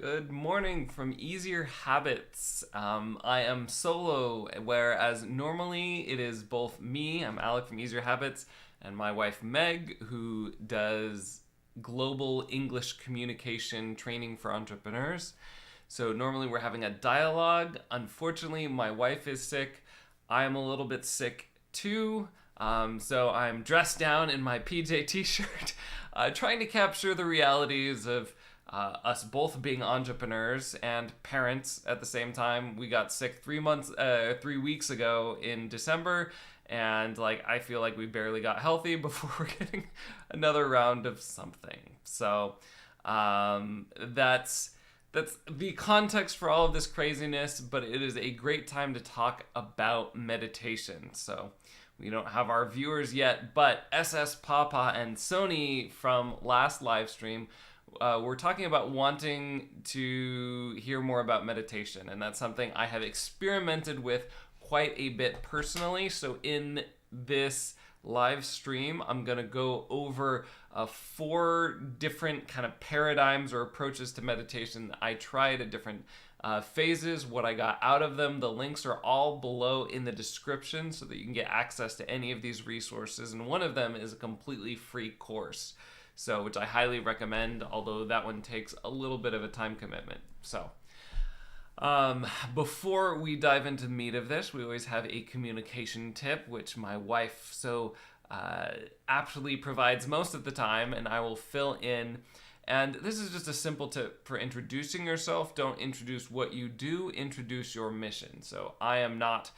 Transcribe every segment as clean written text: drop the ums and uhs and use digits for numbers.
Good morning from Easier Habits. I am solo, whereas normally it is both me, I'm Alec from Easier Habits, and my wife Meg, who does global English communication training for entrepreneurs. So normally we're having a dialogue. Unfortunately, my wife is sick. I'm a little bit sick too. So I'm dressed down in my PJ t-shirt, trying to capture the realities of us both being entrepreneurs and parents at the same time. We got sick 3 weeks ago in December, and I feel like we barely got healthy before we're getting another round of something. So that's the context for all of this craziness, but it is a great time to talk about meditation. So we don't have our viewers yet, but SS Papa and Sony from last live stream, we're talking about wanting to hear more about meditation, and that's something I have experimented with quite a bit personally. So in this live stream, I'm going to go over 4 different kind of paradigms or approaches to meditation that I tried at different phases, what I got out of them. The links are all below in the description so that you can get access to any of these resources, and one of them is a completely free course, so which I highly recommend, although that one takes a little bit of a time commitment. So before we dive into the meat of this, we always have a communication tip, which my wife so aptly provides most of the time, and I will fill in. And this is just a simple tip for introducing yourself. Don't introduce what you do, introduce your mission. So I am not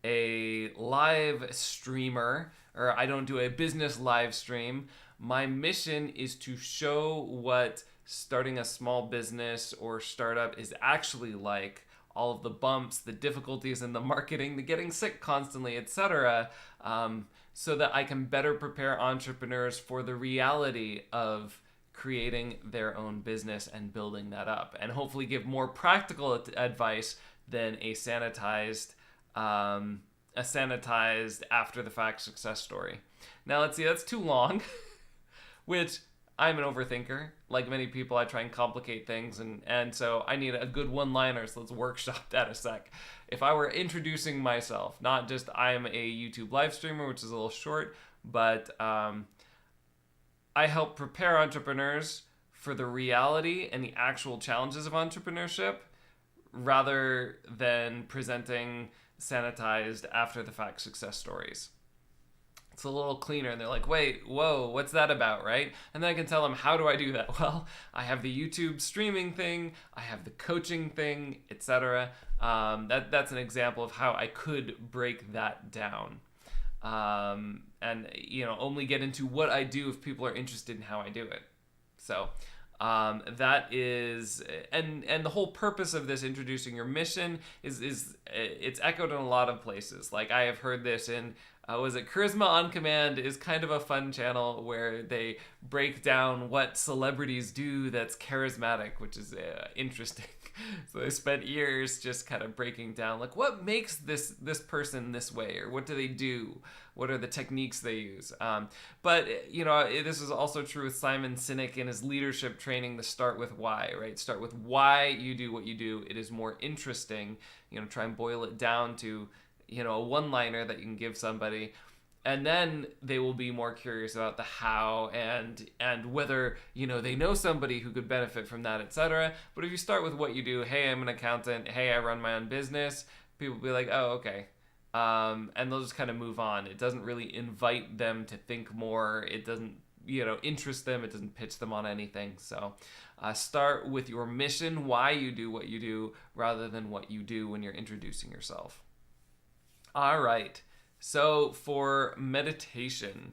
a live streamer, or I don't do a business live stream. My mission is to show what starting a small business or startup is actually like, all of the bumps, the difficulties in the marketing, the getting sick constantly, etc., so that I can better prepare entrepreneurs for the reality of creating their own business and building that up, and hopefully give more practical advice than a sanitized after the fact success story. Now let's see, that's too long. Which, I'm an overthinker. Like many people, I try and complicate things, and so I need a good one-liner, so let's workshop that a sec. If I were introducing myself, not just I am a YouTube live streamer, which is a little short, but I help prepare entrepreneurs for the reality and the actual challenges of entrepreneurship, rather than presenting sanitized after-the-fact success stories. It's a little cleaner, and they're like, wait, whoa, what's that about, right? And then I can tell them, how do I do that? Well, I have the YouTube streaming thing, I have the coaching thing, etc. That's an example of how I could break that down. And only get into what I do if people are interested in how I do it. So that is, and the whole purpose of this, introducing your mission, is it's echoed in a lot of places. Like, I have heard this in was it Charisma on Command is kind of a fun channel where they break down what celebrities do that's charismatic, which is interesting. So they spent years just kind of breaking down, like, what makes this person this way, or what do they do? What are the techniques they use? But this is also true with Simon Sinek in his leadership training, the Start With Why, right? Start with why you do what you do. It is more interesting. Try and boil it down to a one-liner that you can give somebody, and then they will be more curious about the how and whether they know somebody who could benefit from that, etc. But if you start with what you do, hey, I'm an accountant, hey, I run my own business, people will be like, oh, okay, and they'll just kind of move on. It doesn't really invite them to think more. It doesn't interest them. It doesn't pitch them on anything. So start with your mission, why you do what you do, rather than what you do when you're introducing yourself. All right, so for meditation,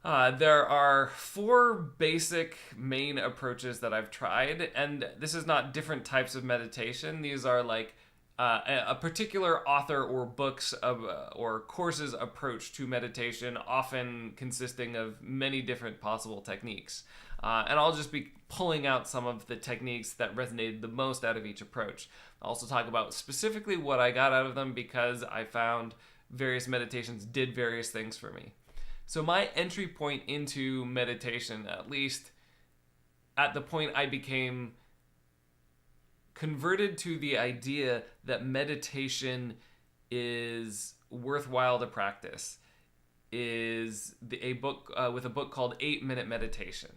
there are 4 basic main approaches that I've tried, and this is not different types of meditation. These are like a particular author or books of, or courses approach to meditation, often consisting of many different possible techniques. And I'll just be pulling out some of the techniques that resonated the most out of each approach. I'll also talk about specifically what I got out of them, because I found various meditations did various things for me. So my entry point into meditation, at least at the point I became converted to the idea that meditation is worthwhile to practice is a book with a book called 8-Minute Meditation.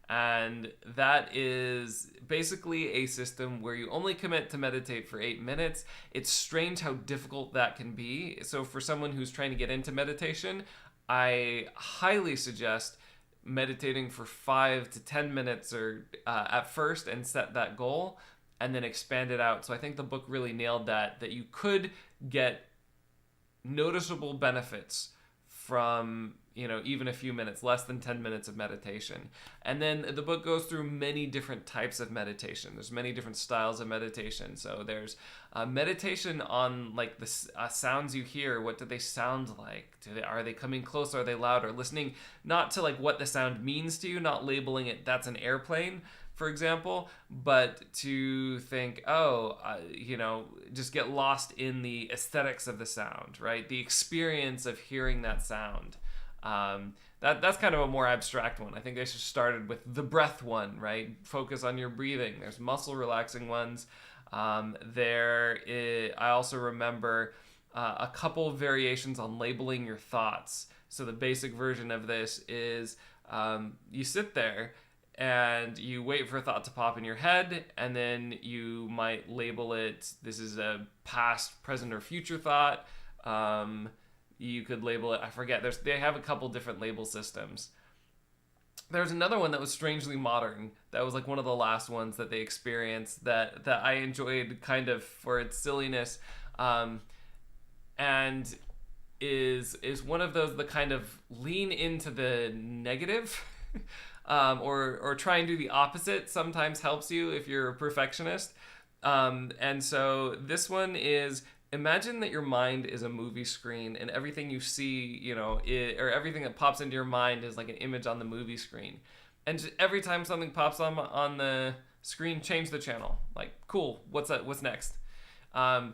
And that is basically a system where you only commit to meditate for 8 minutes. It's strange how difficult that can be. So for someone who's trying to get into meditation, I highly suggest meditating for 5 to 10 minutes or at first, and set that goal and then expand it out. So I think the book really nailed that you could get noticeable benefits from, even a few minutes, less than 10 minutes of meditation. And then the book goes through many different types of meditation. There's many different styles of meditation. So there's meditation on like the sounds you hear. What do they sound like? Are they coming close? Are they loud? Or listening not to like what the sound means to you, not labeling it that's an airplane, for example, but to think, just get lost in the aesthetics of the sound, right? The experience of hearing that sound. That's kind of a more abstract one. I think they should started with the breath one, right? Focus on your breathing. There's muscle relaxing ones. I also remember a couple of variations on labeling your thoughts. So the basic version of this is you sit there and you wait for a thought to pop in your head, and then you might label it, this is a past, present, or future thought. You could label it, I forget, they have a couple different label systems. There's another one that was strangely modern. That was like one of the last ones that they experienced that I enjoyed kind of for its silliness. And is one of those that kind of lean into the negative. Or try and do the opposite sometimes helps you if you're a perfectionist. And so this one is, imagine that your mind is a movie screen and everything you see, or everything that pops into your mind is like an image on the movie screen. And just every time something pops on the screen, change the channel. Like, cool, what's next? And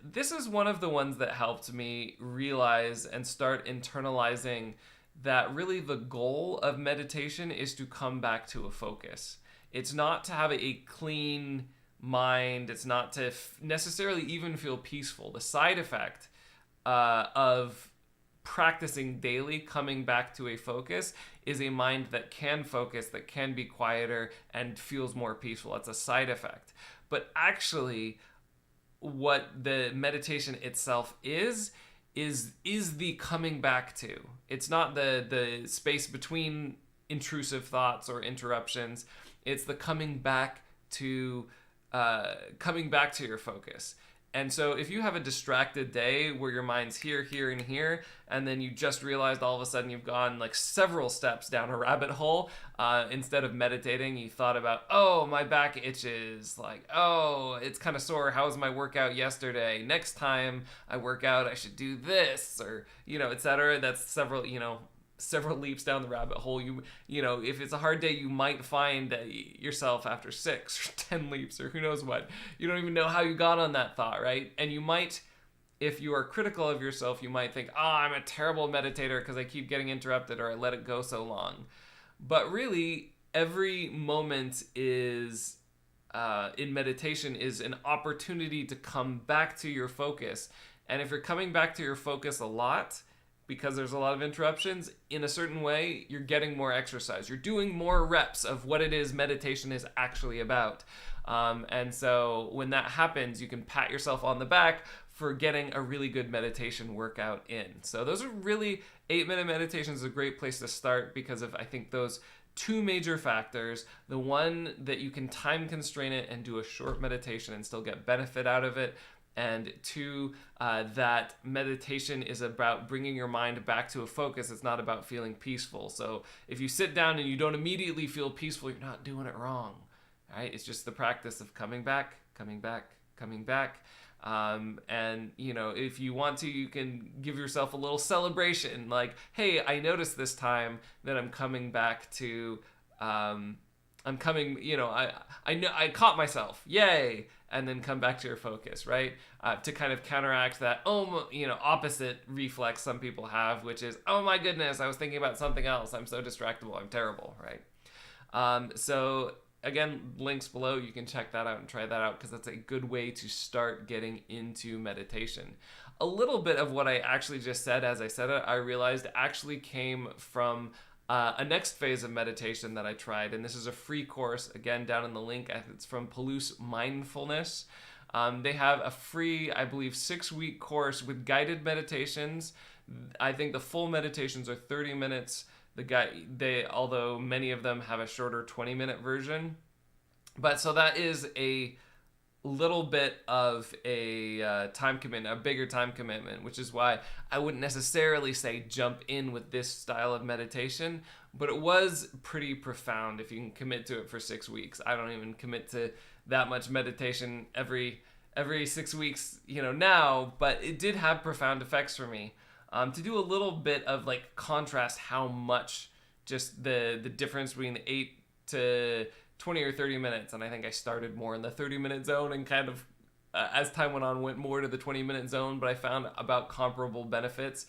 this is one of the ones that helped me realize and start internalizing that really the goal of meditation is to come back to a focus. It's not to have a clean mind. It's not to necessarily even feel peaceful. The side effect of practicing daily, coming back to a focus, is a mind that can focus, that can be quieter and feels more peaceful. That's a side effect. But actually, what the meditation itself is the coming back to. It's not the space between intrusive thoughts or interruptions. It's the coming back to your focus. And so if you have a distracted day where your mind's here, here, and here, and then you just realized all of a sudden you've gone like several steps down a rabbit hole, instead of meditating, you thought about, oh, my back itches, like, oh, it's kind of sore. How was my workout yesterday? Next time I work out, I should do this, or, etc. That's several leaps down the rabbit hole. If it's a hard day, you might find yourself after 6 or 10 leaps, or who knows what. You don't even know how you got on that thought, right? And you might, if you are critical of yourself, you might think, I'm a terrible meditator because I keep getting interrupted, or I let it go so long. But really, every moment is, in meditation, is an opportunity to come back to your focus. And if you're coming back to your focus a lot, because there's a lot of interruptions, in a certain way, you're getting more exercise. You're doing more reps of what it is meditation is actually about. And so when that happens, you can pat yourself on the back for getting a really good meditation workout in. So those are really, 8-minute meditation is a great place to start because of, I think, those two major factors. The one that you can time constrain it and do a short meditation and still get benefit out of it. And 2, that meditation is about bringing your mind back to a focus. It's not about feeling peaceful. So if you sit down and you don't immediately feel peaceful, you're not doing it wrong, right? It's just the practice of coming back. And, if you want to, you can give yourself a little celebration. Like, hey, I noticed this time that I'm coming back to, I caught myself. Yay. And then come back to your focus, right? To kind of counteract that, opposite reflex some people have, which is, oh my goodness, I was thinking about something else. I'm so distractible. I'm terrible, right? So again, links below. You can check that out and try that out because that's a good way to start getting into meditation. A little bit of what I actually just said as I said it, I realized actually came from a next phase of meditation that I tried. And this is a free course, again, down in the link. It's from Palouse Mindfulness. They have a free, I believe, 6-week course with guided meditations. I think the full meditations are 30 minutes. Although many of them have a shorter 20-minute version. But so that is a little bit of a time commitment, a bigger time commitment, which is why I wouldn't necessarily say jump in with this style of meditation, but it was pretty profound if you can commit to it for 6 weeks. I don't even commit to that much meditation every 6 weeks, now, but it did have profound effects for me. To do a little bit of like contrast how much just the difference between 8 to 20 or 30 minutes, and I think I started more in the 30-minute zone and kind of as time went on went more to the 20-minute zone, but I found about comparable benefits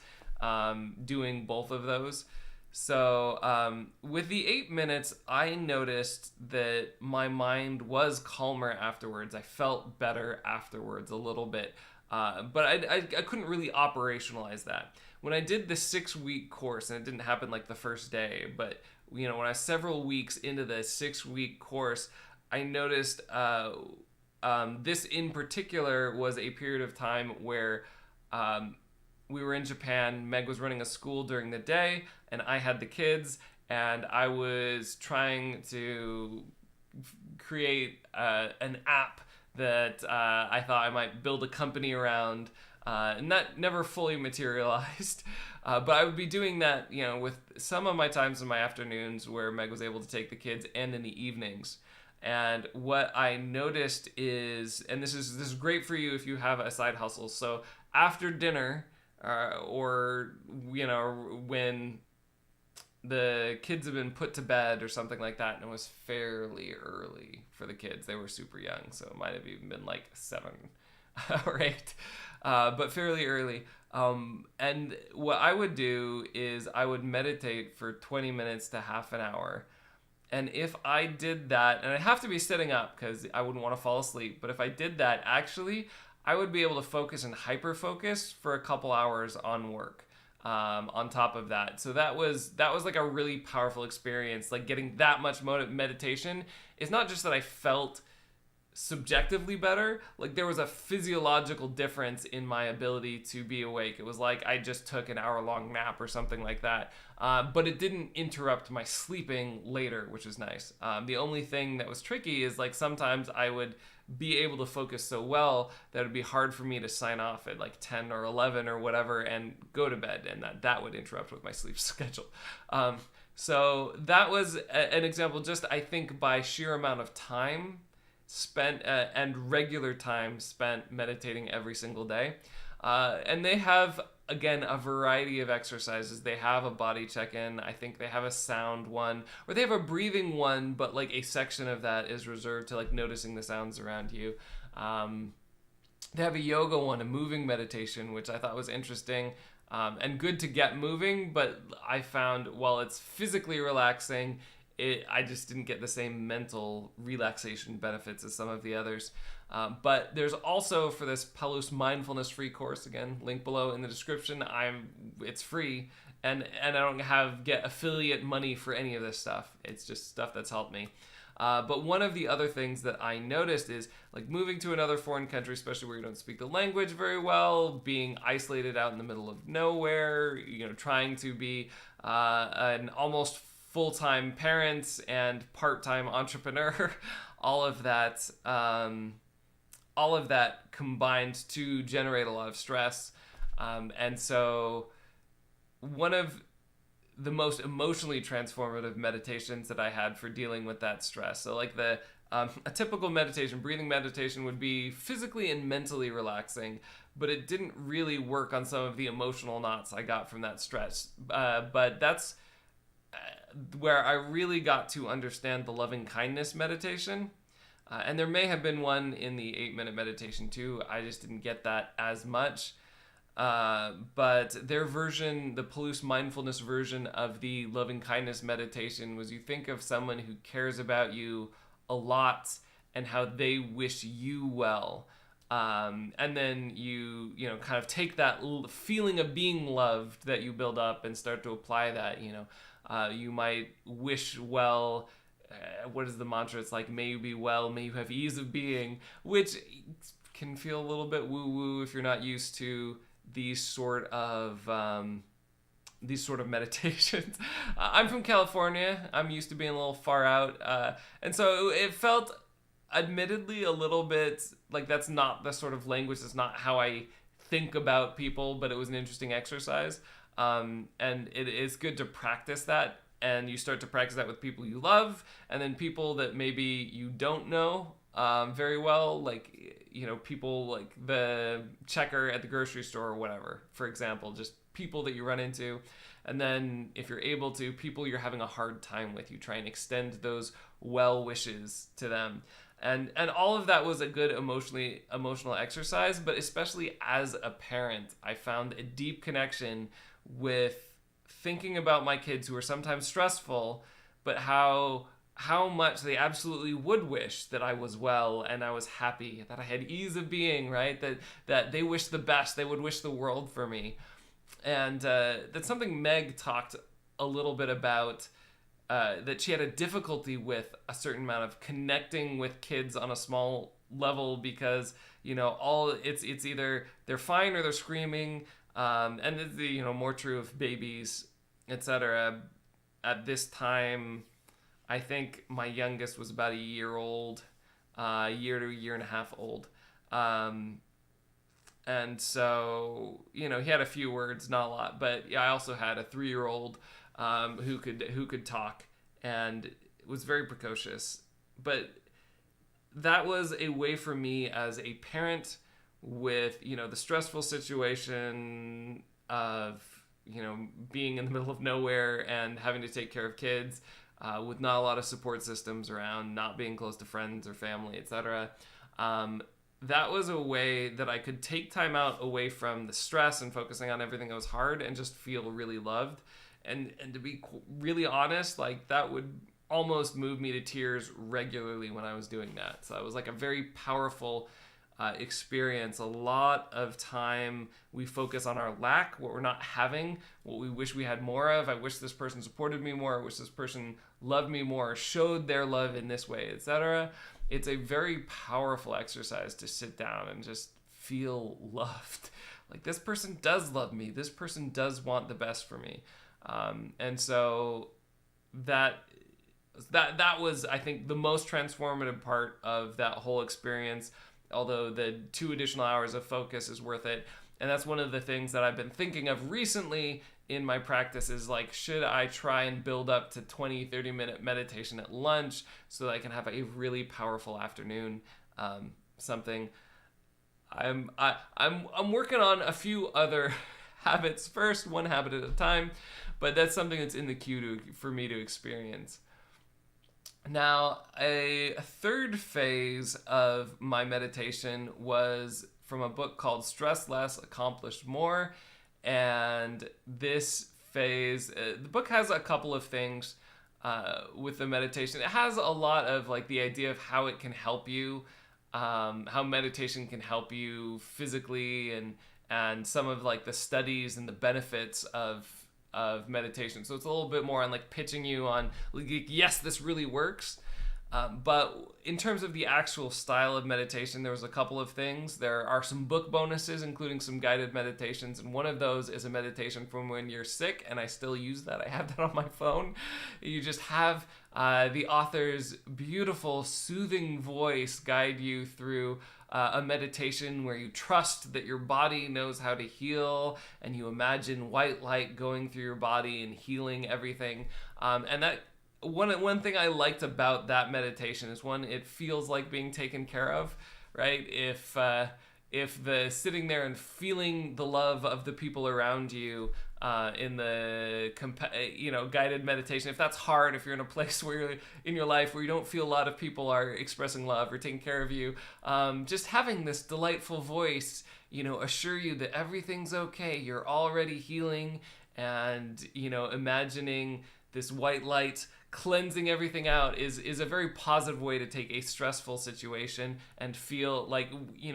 doing both of those. So with the 8 minutes, I noticed that my mind was calmer afterwards. I felt better afterwards a little bit. But I couldn't really operationalize that. When I did the 6-week course, and it didn't happen like the first day, but when I was several weeks into the 6-week course, I noticed this in particular was a period of time where we were in Japan. Meg was running a school during the day, and I had the kids, and I was trying to create an app that I thought I might build a company around, and that never fully materialized. But I would be doing that, with some of my times in my afternoons where Meg was able to take the kids, and in the evenings. And what I noticed is, and this is great for you if you have a side hustle. So after dinner, or when the kids have been put to bed or something like that, and it was fairly early for the kids. They were super young, so it might have even been like 7 or 8, but fairly early. And what I would do is I would meditate for 20 minutes to half an hour. And if I did that, and I'd have to be sitting up because I wouldn't want to fall asleep, but if I did that, actually, I would be able to focus and hyper-focus for a couple hours on work. On top of that. So that was like a really powerful experience. Like getting that much meditation. It's not just that I felt subjectively better, like there was a physiological difference in my ability to be awake. It was like I just took an hour-long nap or something like that. But it didn't interrupt my sleeping later, which is nice. The only thing that was tricky is like sometimes I would be able to focus so well that it would be hard for me to sign off at like 10 or 11 or whatever and go to bed, and that would interrupt with my sleep schedule. So that was an example, just I think by sheer amount of time spent and regular time spent meditating every single day. And they have, again, a variety of exercises. They have a body check-in. I think they have a sound one, or they have a breathing one, but like a section of that is reserved to like noticing the sounds around you. They have a yoga one, a moving meditation, which I thought was interesting and good to get moving, but I found while it's physically relaxing, I just didn't get the same mental relaxation benefits as some of the others. But there's also, for this Palouse Mindfulness free course, again, link below in the description, it's free, and I don't get affiliate money for any of this stuff. It's just stuff that's helped me. But one of the other things that I noticed is like moving to another foreign country, especially where you don't speak the language very well, being isolated out in the middle of nowhere, trying to be an almost full-time parent and part-time entrepreneur, all of that combined to generate a lot of stress. And so one of the most emotionally transformative meditations that I had for dealing with that stress. So like a typical meditation, breathing meditation, would be physically and mentally relaxing, but it didn't really work on some of the emotional knots I got from that stress. But that's where I really got to understand the loving kindness meditation. And there may have been one in the 8-minute meditation too. I just didn't get that as much. But their version, the Palouse mindfulness version of the loving kindness meditation, was you think of someone who cares about you a lot and how they wish you well. And then you know, kind of take that feeling of being loved that you build up and start to apply that. You know, you might wish well. What is the mantra? It's like, may you be well, may you have ease of being, which can feel a little bit woo woo if you're not used to these sort of meditations. I'm from California. I'm used to being a little far out, and so it felt, admittedly, a little bit like that's not the sort of language. That's not how I think about people. But it was an interesting exercise, and it is good to practice that. And you start to practice that with people you love, and then people that maybe you don't know very well, like, you know, people like the checker at the grocery store or whatever, for example, just people that you run into. And then if you're able to, people you're having a hard time with, you try and extend those well wishes to them. And all of that was a good emotional exercise, but especially as a parent, I found a deep connection with thinking about my kids who are sometimes stressful, but how much they absolutely would wish that I was well and I was happy, that I had ease of being, right? That they wish the best, they would wish the world for me. And that's something Meg talked a little bit about, that she had a difficulty with a certain amount of connecting with kids on a small level because, you know, it's either they're fine or they're screaming, and it's, you know, more true of babies, etc. At this time, I think my youngest was about a year old, a year to a year and a half old. And so, you know, he had a few words, not a lot, but yeah, I also had a 3-year-old who could talk and was very precocious. But that was a way for me as a parent with, you know, the stressful situation of, you know, being in the middle of nowhere and having to take care of kids, with not a lot of support systems around, not being close to friends or family, etc. That was a way that I could take time out away from the stress and focusing on everything that was hard and just feel really loved. And to be really honest, like, that would almost move me to tears regularly when I was doing that. So it was like a very powerful experience. A lot of time we focus on our lack, what we're not having, what we wish we had more of. I wish this person supported me more. I wish this person loved me more, showed their love in this way, etc. It's a very powerful exercise to sit down and just feel loved. Like, this person does love me. This person does want the best for me. And so that was, I think, the most transformative part of that whole experience, although the 2 additional hours of focus is worth it. And that's one of the things that I've been thinking of recently in my practice is, like, should I try and build up to 20-30 minute meditation at lunch so that I can have a really powerful afternoon? Something I'm working on a few other habits first, one habit at a time, but that's something that's in the queue for me to experience. Now, a third phase of my meditation was from a book called Stress Less, Accomplish More. And this phase, the book has a couple of things with the meditation. It has a lot of, like, the idea of how it can help you, how meditation can help you physically, and some of, like, the studies and the benefits of meditation. So it's a little bit more on, like, pitching you on, like, yes, this really works. But in terms of the actual style of meditation, there was a couple of things. There are some book bonuses, including some guided meditations. And one of those is a meditation from when you're sick. And I still use that. I have that on my phone. You just have the author's beautiful, soothing voice guide you through a meditation where you trust that your body knows how to heal, and you imagine white light going through your body and healing everything. And that one thing I liked about that meditation is, one, it feels like being taken care of, right? If the sitting there and feeling the love of the people around you in the guided meditation, if that's hard, if you're in a place where you're in your life where you don't feel a lot of people are expressing love or taking care of you, just having this delightful voice, assure you that everything's okay, you're already healing, and imagining this white light cleansing everything out is a very positive way to take a stressful situation and feel like,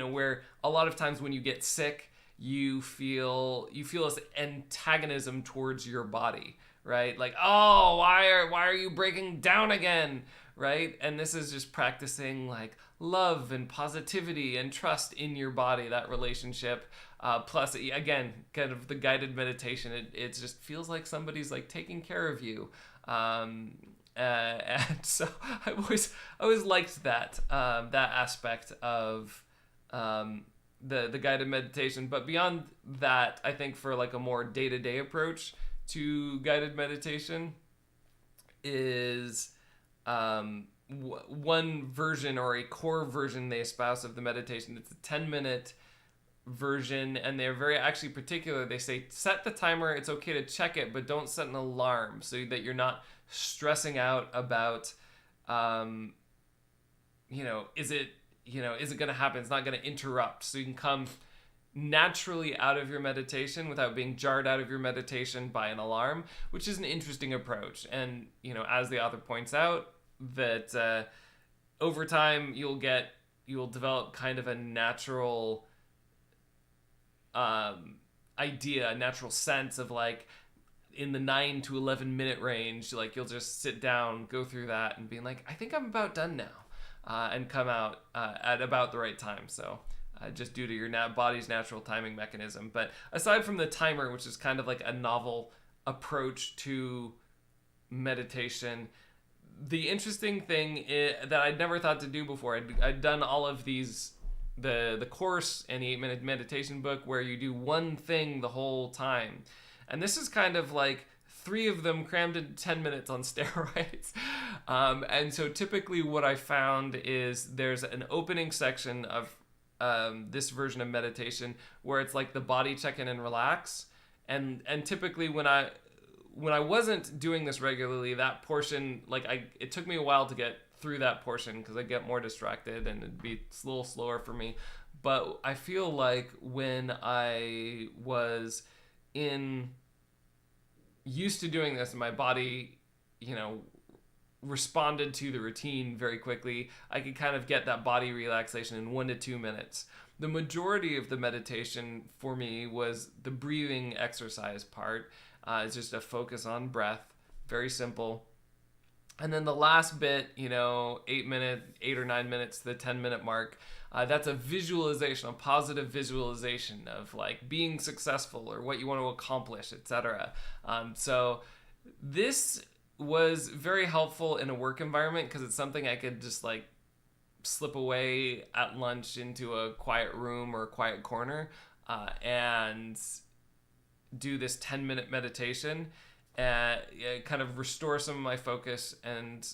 where a lot of times when you get sick, you feel this antagonism towards your body, right? Like, oh, why are you breaking down again, right? And this is just practicing like love and positivity and trust in your body, that relationship. Plus, again, kind of the guided meditation, it just feels like somebody's like taking care of you. And so I always liked that aspect of the guided meditation. But beyond that, I think for like a more day-to-day approach to guided meditation is one version or a core version they espouse of the meditation. It's a 10-minute version, and they're very actually particular. They say set the timer, it's okay to check it, but don't set an alarm so that you're not stressing out about is it going to happen, it's not going to interrupt, so you can come naturally out of your meditation without being jarred out of your meditation by an alarm, which is an interesting approach. And as the author points out, that over time you'll develop kind of a natural idea, a natural sense of like in the 9 to 11 minute range, like you'll just sit down, go through that and be like, I think I'm about done now, and come out at about the right time. So just due to your body's natural timing mechanism. But aside from the timer, which is kind of like a novel approach to meditation, the interesting thing that I'd never thought to do before, I'd done all of these, the course and the 8-minute meditation book where you do one thing the whole time. And this is kind of like 3 of them crammed into 10 minutes on steroids. And so typically what I found is there's an opening section of this version of meditation where it's like the body check-in and relax. And typically when I wasn't doing this regularly, that portion, it took me a while to get through that portion because I get more distracted and it'd be a little slower for me. But I feel like when I was used to doing this and my body, responded to the routine very quickly, I could kind of get that body relaxation in 1 to 2 minutes. The majority of the meditation for me was the breathing exercise part. It's just a focus on breath, very simple. And then the last bit, 8 or 9 minutes to the 10-minute mark, that's a visualization, a positive visualization of like being successful or what you want to accomplish, etc. So this was very helpful in a work environment because it's something I could just like slip away at lunch into a quiet room or a quiet corner and do this 10-minute meditation and kind of restore some of my focus and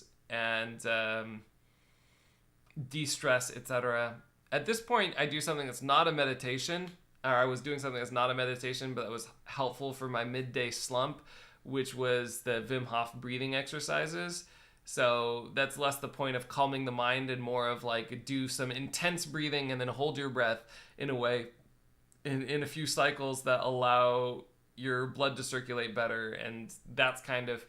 de-stress, etc. At this point, I do something that's not a meditation, or I was doing something that's not a meditation, but that was helpful for my midday slump, which was the Wim Hof breathing exercises. So that's less the point of calming the mind and more of like do some intense breathing and then hold your breath in a way, in a few cycles that allow your blood to circulate better. And that's kind of,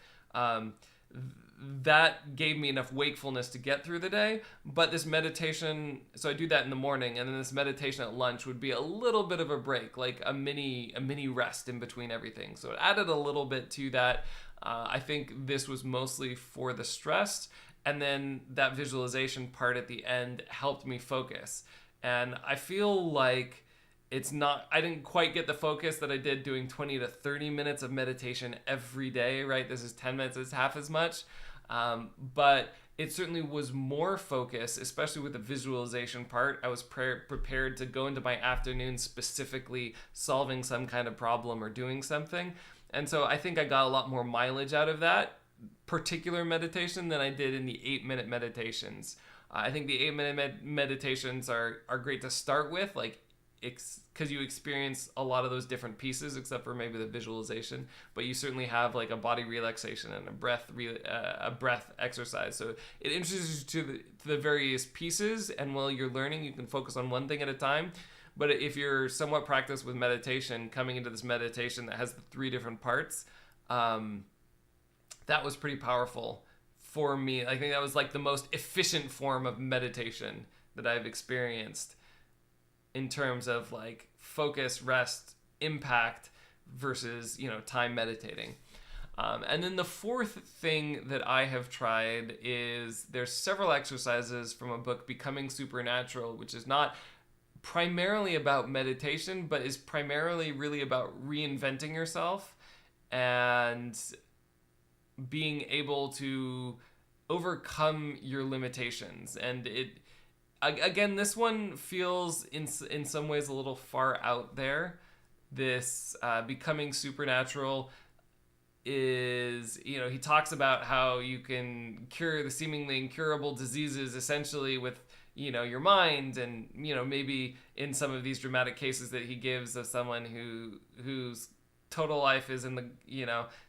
that gave me enough wakefulness to get through the day. But this meditation, so I do that in the morning, and then this meditation at lunch would be a little bit of a break, like a mini rest in between everything. So it added a little bit to that. I think this was mostly for the stress, and then that visualization part at the end helped me focus. And I feel like I didn't quite get the focus that I did doing 20 to 30 minutes of meditation every day, right? This is 10 minutes, it's half as much. But it certainly was more focus, especially with the visualization part. I was prepared to go into my afternoon specifically solving some kind of problem or doing something. And so I think I got a lot more mileage out of that particular meditation than I did in the 8-minute meditations. I think the 8-minute meditations are great to start with, like, because you experience a lot of those different pieces, except for maybe the visualization, but you certainly have like a body relaxation and a breath exercise. So it introduces you to the various pieces, and while you're learning, you can focus on one thing at a time. But if you're somewhat practiced with meditation, coming into this meditation that has the 3 different parts, that was pretty powerful for me. I think that was like the most efficient form of meditation that I've experienced in terms of like focus, rest, impact versus, time meditating. And then the fourth thing that I have tried is there's several exercises from a book, Becoming Supernatural, which is not primarily about meditation, but is primarily really about reinventing yourself and being able to overcome your limitations. And again, this one feels in some ways a little far out there. This Becoming Supernatural is, he talks about how you can cure the seemingly incurable diseases essentially with, your mind, and, maybe in some of these dramatic cases that he gives of someone whose total life is in the,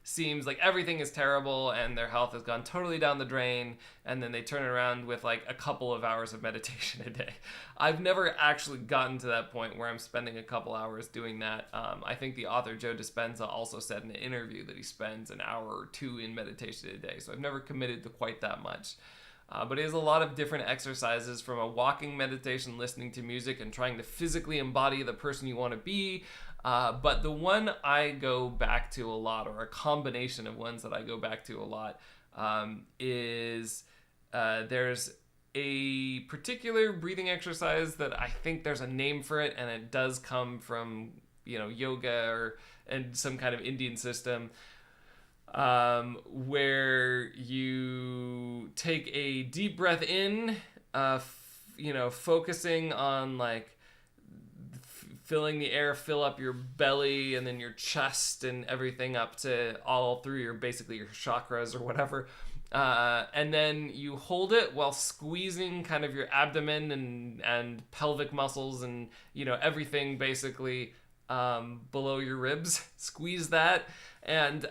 seems like everything is terrible and their health has gone totally down the drain, and then they turn it around with like a couple of hours of meditation a day. I've never actually gotten to that point where I'm spending a couple hours doing that. I think the author Joe Dispenza also said in an interview that he spends an hour or two in meditation a day, so I've never committed to quite that much. But he has a lot of different exercises, from a walking meditation, listening to music, and trying to physically embody the person you want to be. But the one I go back to a lot, or a combination of ones that I go back to a lot, is there's a particular breathing exercise that I think there's a name for it, and it does come from, yoga and some kind of Indian system, where you take a deep breath in, focusing on like filling the air, fill up your belly and then your chest and everything up to all through your chakras or whatever. And then you hold it while squeezing kind of your abdomen and pelvic muscles and, everything basically below your ribs. Squeeze that. And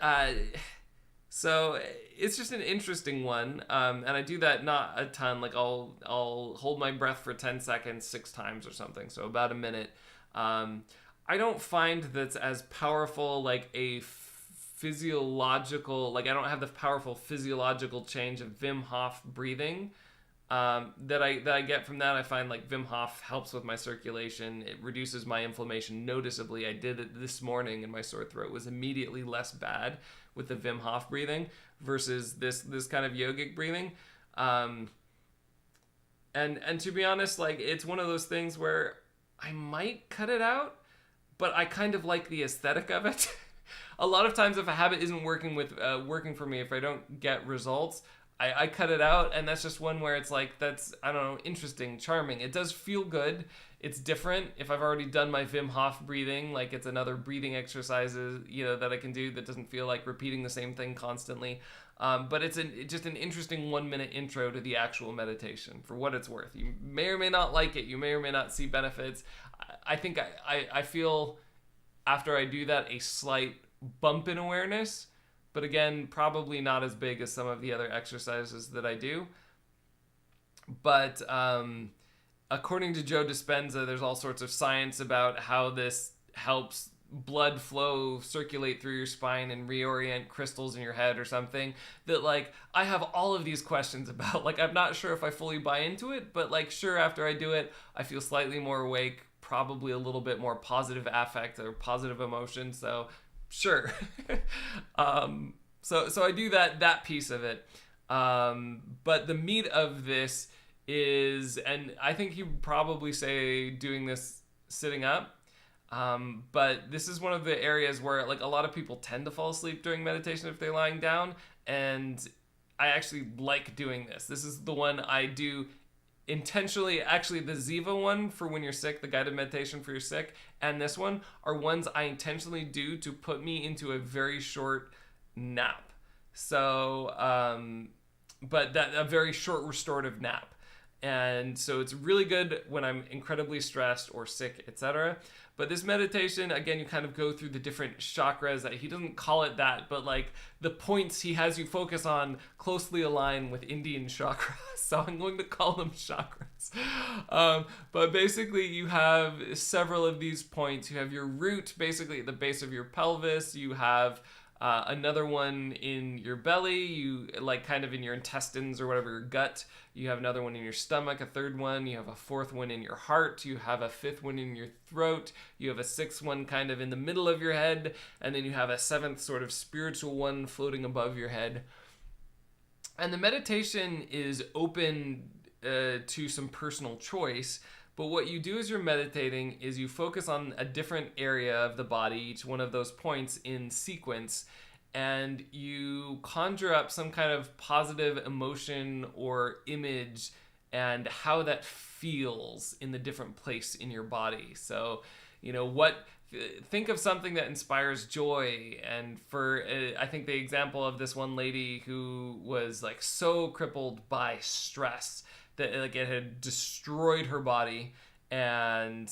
so it's just an interesting one. And I do that not a ton. Like I'll hold my breath for 10 seconds 6 times or something. So about a minute. I don't find that's as powerful, like a physiological, like I don't have the powerful physiological change of Wim Hof breathing that I get from that. I find like Wim Hof helps with my circulation. It reduces my inflammation noticeably. I did it this morning and my sore throat was immediately less bad with the Wim Hof breathing versus this kind of yogic breathing. And to be honest, like it's one of those things where I might cut it out, but I kind of like the aesthetic of it. A lot of times if a habit isn't working for me, if I don't get results, I cut it out, and that's just one where it's like, that's, I don't know, interesting, charming. It does feel good. It's different. If I've already done my Wim Hof breathing, like it's another breathing exercises, that I can do that doesn't feel like repeating the same thing constantly. But it's just an interesting 1-minute intro to the actual meditation, for what it's worth. You may or may not like it. You may or may not see benefits. I think I feel after I do that a slight bump in awareness, but again, probably not as big as some of the other exercises that I do. But according to Joe Dispenza, there's all sorts of science about how this helps blood flow circulate through your spine and reorient crystals in your head or something, that like I have all of these questions about. Like I'm not sure if I fully buy into it, but like sure, after I do it I feel slightly more awake, probably a little bit more positive affect or positive emotion, so sure. So I do that piece of it, but the meat of this is, and I think he would probably say doing this sitting up. But this is one of the areas where like a lot of people tend to fall asleep during meditation if they're lying down, and I actually like doing this. This is the one I do intentionally. Actually, the Ziva one for when you're sick, the guided meditation for your sick, and this one are ones I intentionally do to put me into a very short nap. So, but that a very short restorative nap. And so it's really good when I'm incredibly stressed or sick, etc. But this meditation, again, you kind of go through the different chakras. That he doesn't call it that, but like the points he has you focus on closely align with Indian chakras. So I'm going to call them chakras. But basically you have several of these points. You have your root, basically at the base of your pelvis. You have Another one in your belly, you like kind of in your intestines or whatever, your gut. You have another one in your stomach, a third one. You have a fourth one in your heart. You have a fifth one in your throat. You have a sixth one kind of in the middle of your head. And then you have a seventh sort of spiritual one floating above your head. And the meditation is open to some personal choice. But what you do as you're meditating is you focus on a different area of the body, each one of those points in sequence, and you conjure up some kind of positive emotion or image and how that feels in the different place in your body. So, think of something that inspires joy. And for I think the example of this one lady who was like so crippled by stress that like it had destroyed her body, and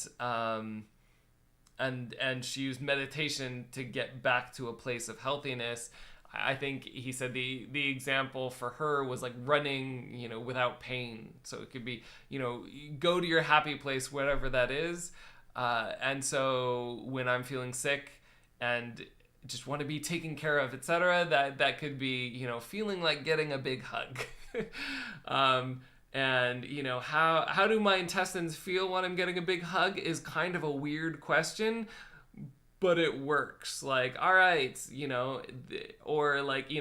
she used meditation to get back to a place of healthiness. I think he said the example for her was like running, without pain. So it could be, go to your happy place, whatever that is. And so when I'm feeling sick and just want to be taken care of, etc., that could be, feeling like getting a big hug. And, how do my intestines feel when I'm getting a big hug is kind of a weird question, but it works. Like, all right, or like,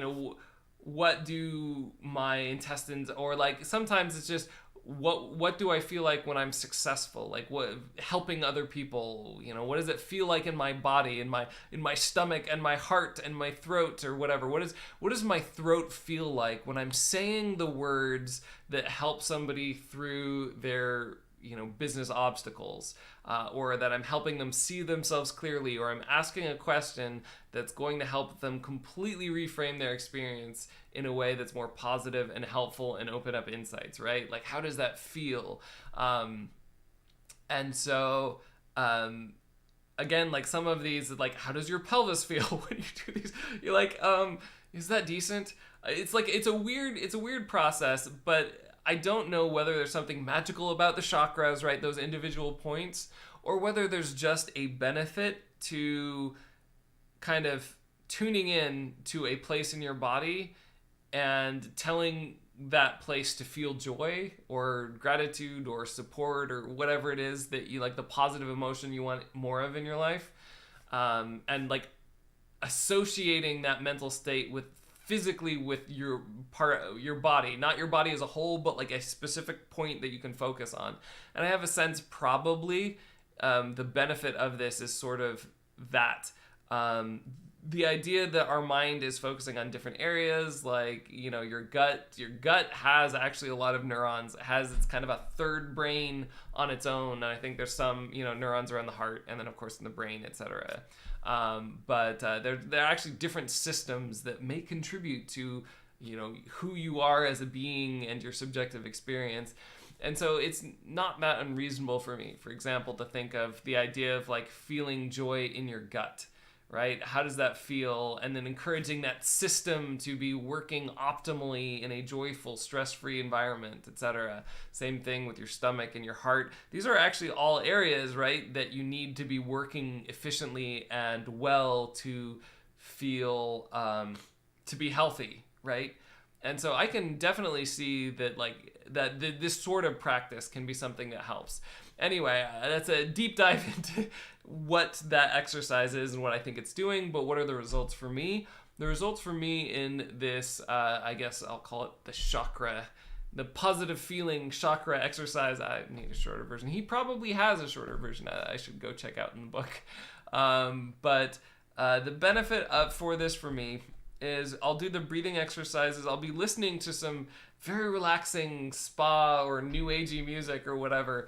what do my intestines, or like sometimes it's just, what do I feel like when I'm successful? Like what helping other people, what does it feel like in my body, in my stomach and my heart and my throat or whatever? What does my throat feel like when I'm saying the words that help somebody through their business obstacles, or that I'm helping them see themselves clearly, or I'm asking a question that's going to help them completely reframe their experience in a way that's more positive and helpful and open up insights, right? Like, how does that feel? And so, again, like some of these, like, how does your pelvis feel when you do these? You're like, is that decent? It's like, it's a weird process, but I don't know whether there's something magical about the chakras, right? Those individual points, or whether there's just a benefit to kind of tuning in to a place in your body and telling that place to feel joy or gratitude or support or whatever it is that you like, the positive emotion you want more of in your life. And like associating that mental state with physically with your body, not your body as a whole, but like a specific point that you can focus on. And I have a sense probably the benefit of this is sort of that. The idea that our mind is focusing on different areas, like, your gut has actually a lot of neurons. It's kind of a third brain on its own. And I think there's some, neurons around the heart and then of course in the brain, etc. But there are actually different systems that may contribute to, who you are as a being and your subjective experience. And so it's not that unreasonable for me, for example, to think of the idea of like feeling joy in your gut, right? How does that feel? And then encouraging that system to be working optimally in a joyful, stress-free environment, etc. Same thing with your stomach and your heart. These are actually all areas, right, that you need to be working efficiently and well to feel, to be healthy, right? And so I can definitely see that, like, this sort of practice can be something that helps. Anyway, that's a deep dive into what that exercise is and what I think it's doing, but what are the results for me? The results for me in this, I guess I'll call it the positive feeling chakra exercise. I need a shorter version. He probably has a shorter version I should go check out in the book. But the benefit for this for me is I'll do the breathing exercises. I'll be listening to some very relaxing spa or new agey music or whatever,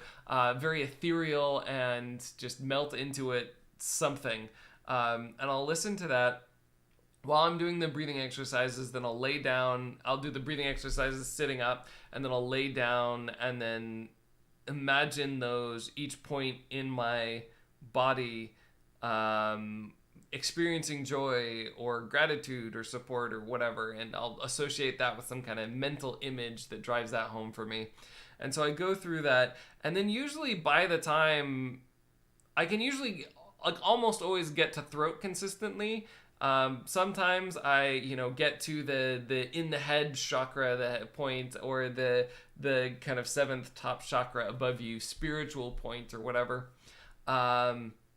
very ethereal and just melt into it something. And I'll listen to that while I'm doing the breathing exercises. Then I'll lay down. I'll do the breathing exercises sitting up, and then I'll lay down and then imagine each point in my body, experiencing joy or gratitude or support or whatever, and I'll associate that with some kind of mental image that drives that home for me. And so I go through that, and then usually by the time I can usually like almost always get to throat consistently, Sometimes I, get to the in the head chakra, the point, or the kind of seventh top chakra above you, spiritual point or whatever.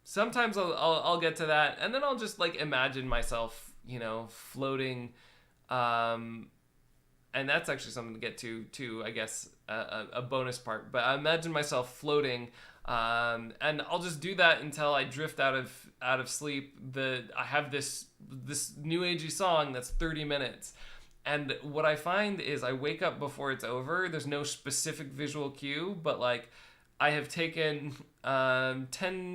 Sometimes I'll get to that, and then I'll just like imagine myself, floating. And that's actually something to get to I guess, a bonus part. But I imagine myself floating, and I'll just do that until I drift out of sleep. I have this new agey song that's 30 minutes. And what I find is I wake up before it's over. There's no specific visual cue, but like I have taken 10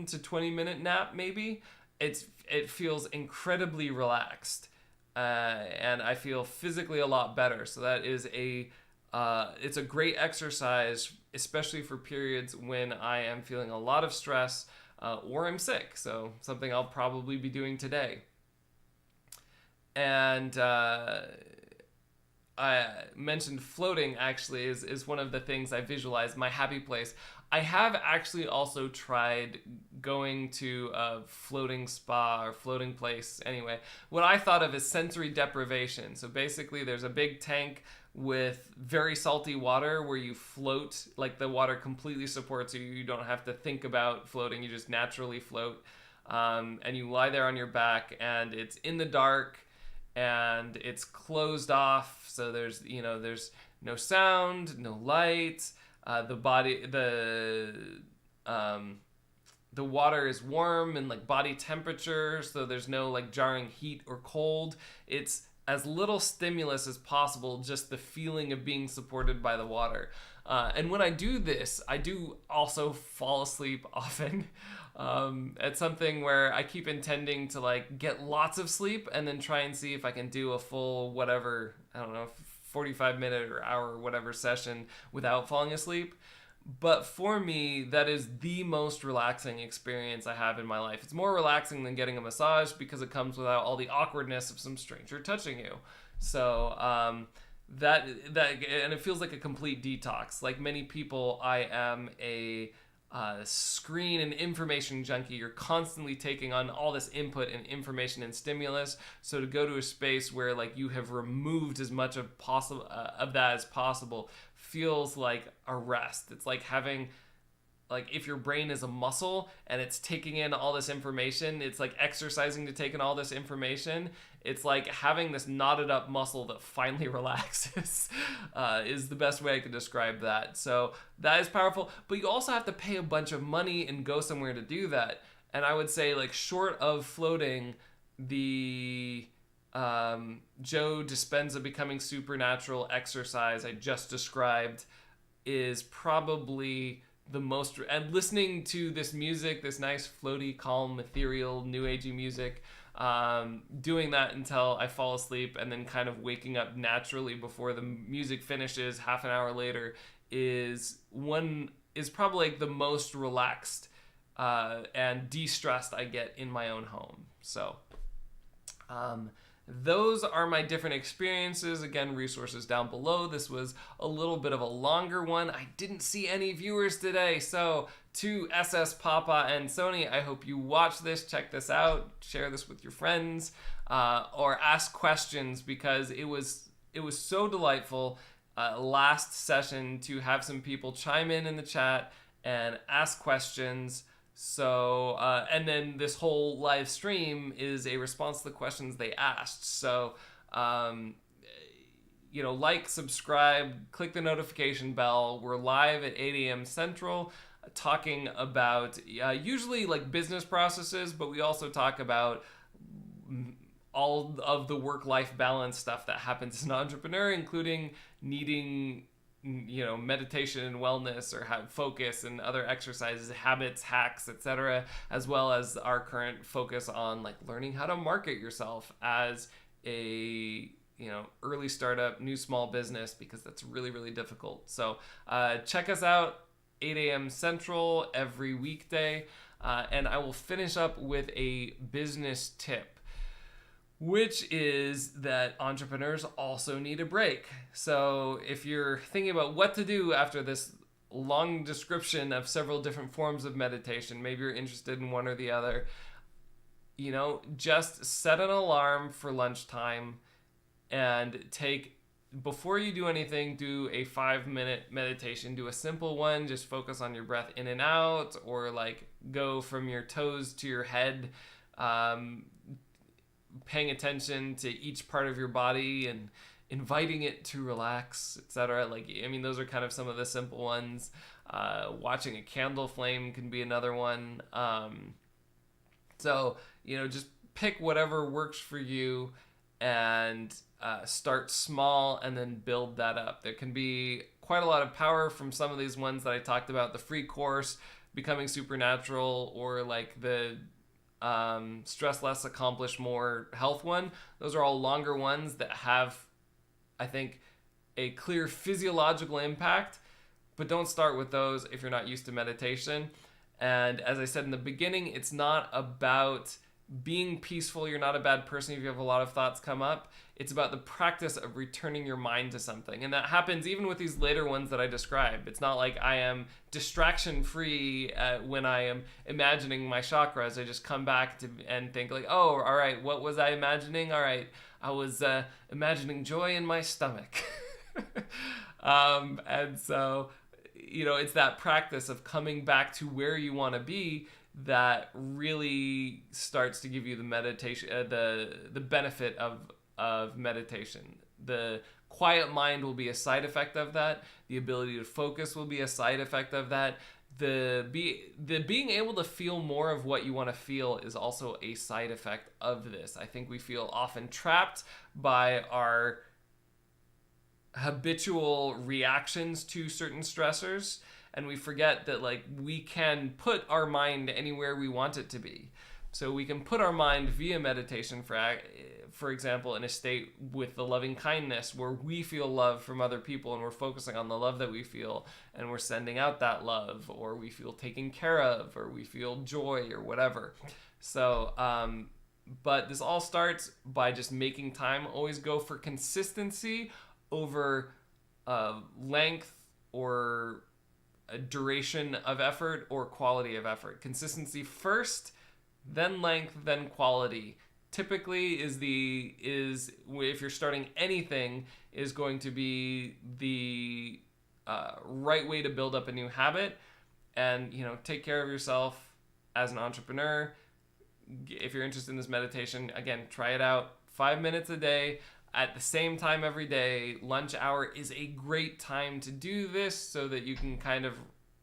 to 20 minute nap maybe. It feels incredibly relaxed. And I feel physically a lot better. So that is it's a great exercise, especially for periods when I am feeling a lot of stress or I'm sick. So something I'll probably be doing today. And I mentioned floating actually is one of the things I visualize, my happy place. I have actually also tried going to a floating spa or floating place. Anyway, what I thought of as sensory deprivation. So basically there's a big tank with very salty water where you float, like the water completely supports you. You don't have to think about floating, you just naturally float. And you lie there on your back, and it's in the dark and it's closed off. So there's no sound, no light. The water is warm and like body temperature, so there's no like jarring heat or cold. It's as little stimulus as possible, just the feeling of being supported by the water. And when I do this, I do also fall asleep often. It's something where I keep intending to like get lots of sleep and then try and see if I can do a full whatever, I don't know, 45-minute or hour or whatever session without falling asleep. But for me, that is the most relaxing experience I have in my life. It's more relaxing than getting a massage because it comes without all the awkwardness of some stranger touching you. So that and it feels like a complete detox. Like many people, I am a screen and information junkie. You're constantly taking on all this input and information and stimulus. So to go to a space where like you have removed as much of that as possible feels like a rest. It's like having, like, if your brain is a muscle and it's taking in all this information, it's like exercising to take in all this information. It's like having this knotted up muscle that finally relaxes, is the best way I could describe that. So that is powerful, but you also have to pay a bunch of money and go somewhere to do that. And I would say, like, short of floating, the Joe Dispenza becoming supernatural exercise I just described is probably the most, and listening to this music, this nice floaty, calm, ethereal, new agey music, doing that until I fall asleep and then kind of waking up naturally before the music finishes half an hour later is probably like the most relaxed and de-stressed I get in my own home. So those are my different experiences. Again, resources down below. This was a little bit of a longer one. I didn't see any viewers today. So to SS Papa and Sony, I hope you watch this, check this out, share this with your friends, or ask questions, because it was so delightful last session to have some people chime in the chat and ask questions. So, and then this whole live stream is a response to the questions they asked. So, like, subscribe, click the notification bell. We're live at 8 a.m. Central, talking about usually like business processes, but we also talk about all of the work-life balance stuff that happens as an entrepreneur, including needing meditation and wellness, or have focus and other exercises, habits, hacks, etc., as well as our current focus on like learning how to market yourself as a early startup, new small business, because that's really, really difficult. So check us out 8 a.m. Central every weekday, and I will finish up with a business tip, which is that entrepreneurs also need a break. So if you're thinking about what to do after this long description of several different forms of meditation, maybe you're interested in one or the other, just set an alarm for lunchtime and before you do anything, do a 5-minute meditation. Do a simple one, just focus on your breath in and out, or like go from your toes to your head, paying attention to each part of your body and inviting it to relax, etc. Like, I mean, those are kind of some of the simple ones. Watching a candle flame can be another one. So, just pick whatever works for you and start small and then build that up. There can be quite a lot of power from some of these ones that I talked about, the free course, Becoming Supernatural, or like the Stress Less, Accomplish More health one. Those are all longer ones that have, I think, a clear physiological impact, but don't start with those if you're not used to meditation. And as I said in the beginning, it's not about being peaceful. You're not a bad person if you have a lot of thoughts come up. It's about the practice of returning your mind to something. And that happens even with these later ones that I described. It's not like I am distraction free when I am imagining my chakras. I just come back and think like, oh, all right, what was I imagining? All right, I was imagining joy in my stomach. And so, it's that practice of coming back to where you want to be that really starts to give you the meditation, the benefit of meditation. The quiet mind will be a side effect of that. The ability to focus will be a side effect of that. The being able to feel more of what you want to feel is also a side effect of this. I think we feel often trapped by our habitual reactions to certain stressors, and we forget that like we can put our mind anywhere we want it to be. So we can put our mind via meditation, for example, in a state with the loving kindness where we feel love from other people and we're focusing on the love that we feel and we're sending out that love, or we feel taken care of, or we feel joy or whatever. So, but this all starts by just making time. Always go for consistency over length or a duration of effort or quality of effort. Consistency first, then length, then quality. Typically is if you're starting anything, is going to be the right way to build up a new habit. And take care of yourself as an entrepreneur. If you're interested in this meditation, again, try it out. 5 minutes a day at the same time every day. Lunch hour is a great time to do this so that you can kind of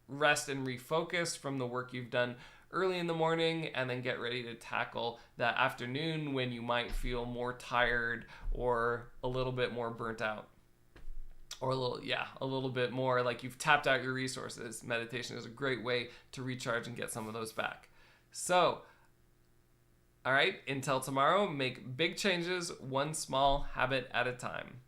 rest and refocus from the work you've done early in the morning, and then get ready to tackle that afternoon when you might feel more tired or a little bit more burnt out, or a little bit more like you've tapped out your resources. Meditation is a great way to recharge and get some of those back. So, all right, until tomorrow, make big changes, one small habit at a time.